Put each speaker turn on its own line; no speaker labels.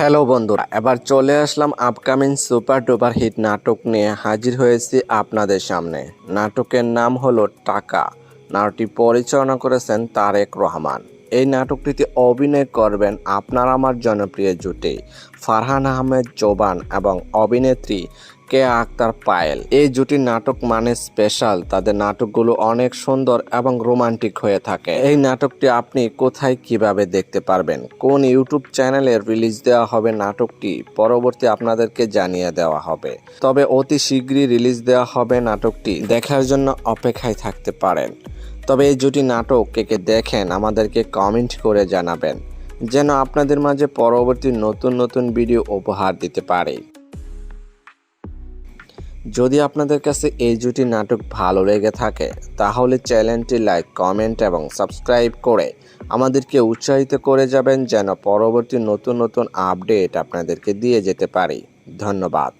Hello বন্ধুরা, এবার চলে আসলাম আপকামিং সুপার ডুপার হিট নাটক নিয়ে হাজির হয়েছি আপনাদের সামনে। নাটকের নাম হলো টাকা। নাটকটি পরিচালনা করেছেন তারেক রহমান। এই নাটকটিতে অভিনয় করবেন আপনার আমার জনপ্রিয় জুটি ফারহান আহমেদ জোবান এবং অভিনেত্রী কেয়া আক্তার পায়েল। এই জুটির নাটক মানে স্পেশাল, তাদের নাটকগুলো অনেক সুন্দর এবং রোমান্টিক হয়ে থাকে। এই নাটকটি আপনি কোথায় কিভাবে দেখতে পারবেন, কোন ইউটিউব চ্যানেলে রিলিজ দেওয়া হবে নাটকটি পরবর্তী আপনাদেরকে জানিয়ে দেওয়া হবে। তবে অতি শীঘ্রই রিলিজ দেওয়া হবে নাটকটি, দেখার জন্য অপেক্ষায় থাকতে পারেন। তবে এই জুটি নাটক কে কে দেখেন আমাদেরকে কমেন্ট করে জানাবেন, যেন আপনাদের মাঝে পরবর্তী নতুন নতুন ভিডিও উপহার দিতে পারে। যদি আপনাদের কাছে এই জুটি নাটক ভালো লেগে থাকে তাহলে চ্যানেলটি লাইক, কমেন্ট এবং সাবস্ক্রাইব করে আমাদেরকে উৎসাহিত করে যাবেন, যেন পরবর্তী নতুন নতুন আপডেট আপনাদেরকে দিয়ে যেতে পারি। ধন্যবাদ।